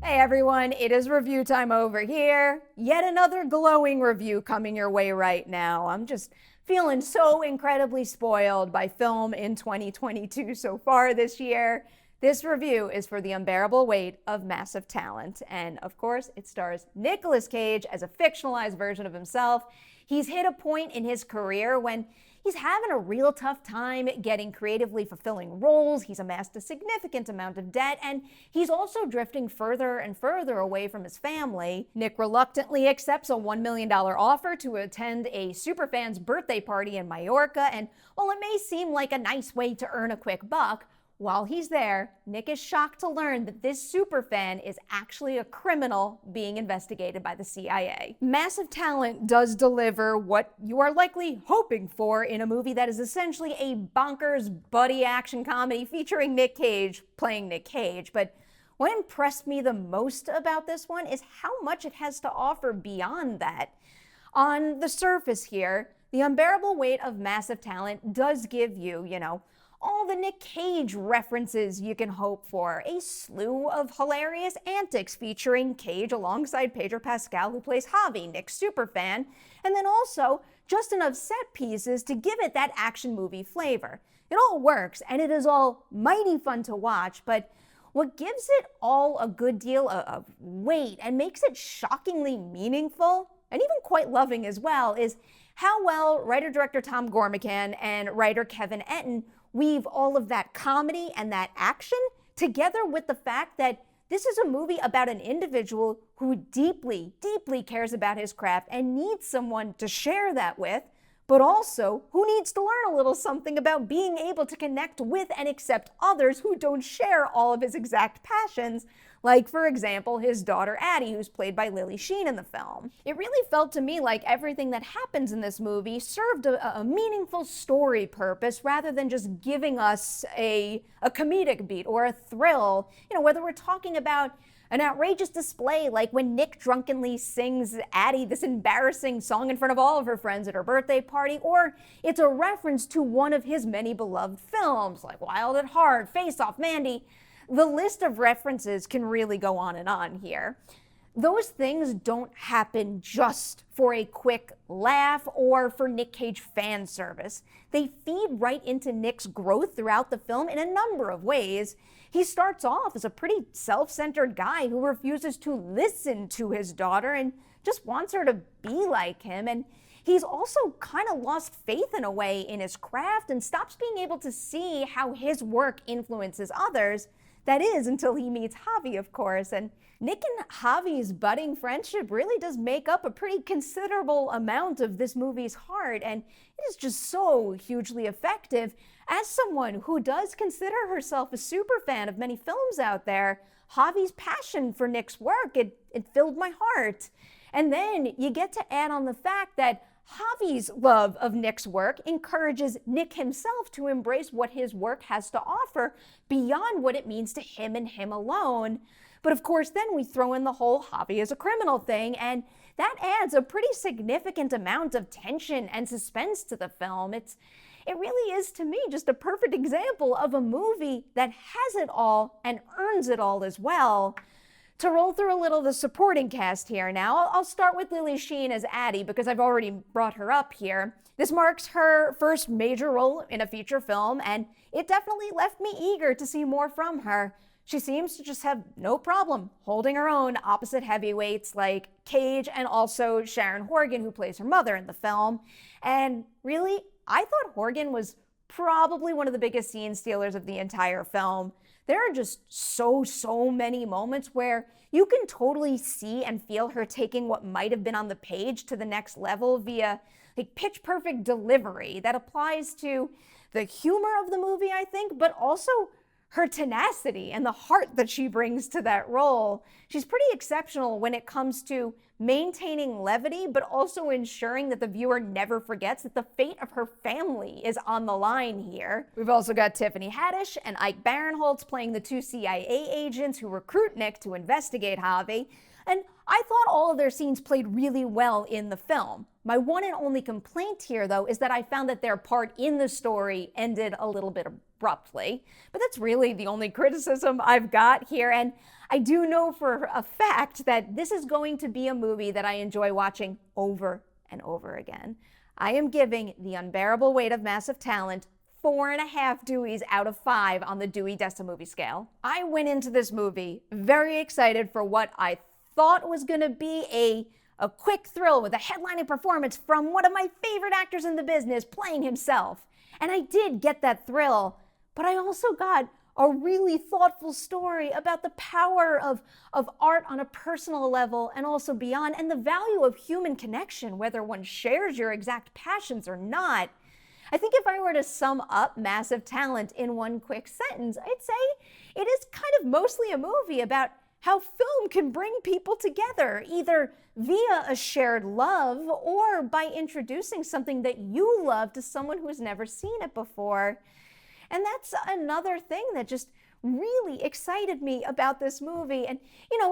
Hey everyone, it is review time over here. Yet another glowing review coming your way right now. I'm just feeling so incredibly spoiled by film in 2022 so far this year. This review is for The Unbearable Weight of Massive Talent. And of course, it stars Nicolas Cage as a fictionalized version of himself. He's hit a point in his career when he's having a real tough time getting creatively fulfilling roles. He's amassed a significant amount of debt, and he's also drifting further and further away from his family. Nick reluctantly accepts a $1 million offer to attend a superfan's birthday party in Mallorca, and while it may seem like a nice way to earn a quick buck, while he's there, Nick is shocked to learn that this superfan is actually a criminal being investigated by the CIA. Massive Talent does deliver what you are likely hoping for in a movie that is essentially a bonkers buddy action comedy featuring Nick Cage playing Nick Cage. But what impressed me the most about this one is how much it has to offer beyond that. On the surface here, The Unbearable Weight of Massive Talent does give you, all the Nick Cage references you can hope for. A slew of hilarious antics featuring Cage alongside Pedro Pascal, who plays Javi, Nick's superfan, and then also just enough set pieces to give it that action movie flavor. It all works, and it is all mighty fun to watch, but what gives it all a good deal of weight and makes it shockingly meaningful, and even quite loving as well, is how well writer-director Tom Gormican and writer Kevin Etten weave all of that comedy and that action together with the fact that this is a movie about an individual who deeply, deeply cares about his craft and needs someone to share that with, but also who needs to learn a little something about being able to connect with and accept others who don't share all of his exact passions, like, for example, his daughter Addie, who's played by Lily Sheen in the film. It really felt to me like everything that happens in this movie served a meaningful story purpose rather than just giving us a comedic beat or a thrill, whether we're talking about an outrageous display like when Nick drunkenly sings Addie this embarrassing song in front of all of her friends at her birthday party, or it's a reference to one of his many beloved films like Wild at Heart, Face Off, Mandy. The list of references can really go on and on here. Those things don't happen just for a quick laugh or for Nick Cage fan service. They feed right into Nick's growth throughout the film in a number of ways. He starts off as a pretty self-centered guy who refuses to listen to his daughter and just wants her to be like him. And he's also kind of lost faith in a way in his craft and stops being able to see how his work influences others. That is, until he meets Javi, of course. And Nick and Javi's budding friendship really does make up a pretty considerable amount of this movie's heart, and it is just so hugely effective. As someone who does consider herself a super fan of many films out there, Javi's passion for Nick's work, it filled my heart. And then you get to add on the fact that Javi's love of Nick's work encourages Nick himself to embrace what his work has to offer beyond what it means to him and him alone. But of course, then we throw in the whole Javi is a criminal thing, and that adds a pretty significant amount of tension and suspense to the film. It really is, to me, just a perfect example of a movie that has it all and earns it all as well. To roll through a little of the supporting cast here now, I'll start with Lily Sheen as Addie because I've already brought her up here. This marks her first major role in a feature film, and it definitely left me eager to see more from her. She seems to just have no problem holding her own opposite heavyweights like Cage and also Sharon Horgan, who plays her mother in the film. And really, I thought Horgan was probably one of the biggest scene stealers of the entire film. There are just so many moments where you can totally see and feel her taking what might have been on the page to the next level via pitch perfect delivery that applies to the humor of the movie, I think, but also her tenacity and the heart that she brings to that role. She's pretty exceptional when it comes to maintaining levity, but also ensuring that the viewer never forgets that the fate of her family is on the line here. We've also got Tiffany Haddish and Ike Barinholtz playing the two CIA agents who recruit Nick to investigate Javi. And I thought all of their scenes played really well in the film. My one and only complaint here, though, is that I found that their part in the story ended a little bit abruptly. But that's really the only criticism I've got here. And I do know for a fact that this is going to be a movie that I enjoy watching over and over again. I am giving The Unbearable Weight of Massive Talent 4.5 Deweys out of 5 on the Dewey Decimal movie scale. I went into this movie very excited for what I thought was going to be a quick thrill with a headlining performance from one of my favorite actors in the business playing himself. And I did get that thrill, but I also got a really thoughtful story about the power of art on a personal level and also beyond, and the value of human connection, whether one shares your exact passions or not. I think if I were to sum up Massive Talent in one quick sentence, I'd say it is kind of mostly a movie about how film can bring people together, either via a shared love or by introducing something that you love to someone who's never seen it before. And that's another thing that just really excited me about this movie. And,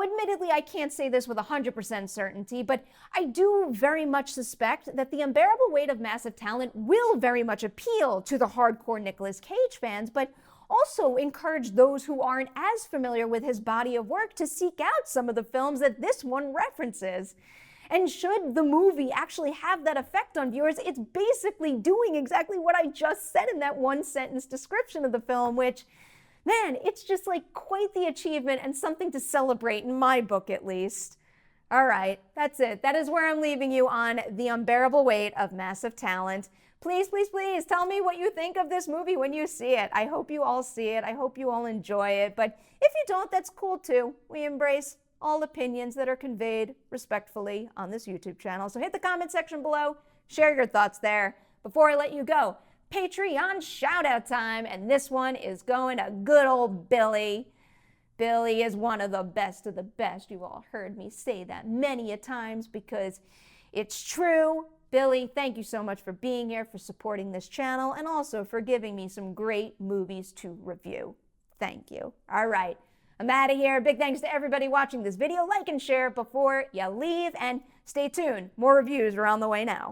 admittedly, I can't say this with 100% certainty, but I do very much suspect that The Unbearable Weight of Massive Talent will very much appeal to the hardcore Nicolas Cage fans, but also encourage those who aren't as familiar with his body of work to seek out some of the films that this one references. And should the movie actually have that effect on viewers, it's basically doing exactly what I just said in that one sentence description of the film, which, man, it's just like quite the achievement and something to celebrate in my book, at least. All right, that's it. That is where I'm leaving you on The Unbearable Weight of Massive Talent. Please, please, please tell me what you think of this movie when you see it. I hope you all see it. I hope you all enjoy it. But if you don't, that's cool too. We embrace all opinions that are conveyed respectfully on this YouTube channel. So hit the comment section below, share your thoughts there. Before I let you go, Patreon shout out time, and this one is going to good old Billy. Billy is one of the best. You've all heard me say that many a times because it's true. Billy, thank you so much for being here, for supporting this channel, and also for giving me some great movies to review. Thank you. All right, I'm out of here. Big thanks to everybody watching this video. Like and share before you leave, and stay tuned. More reviews are on the way now.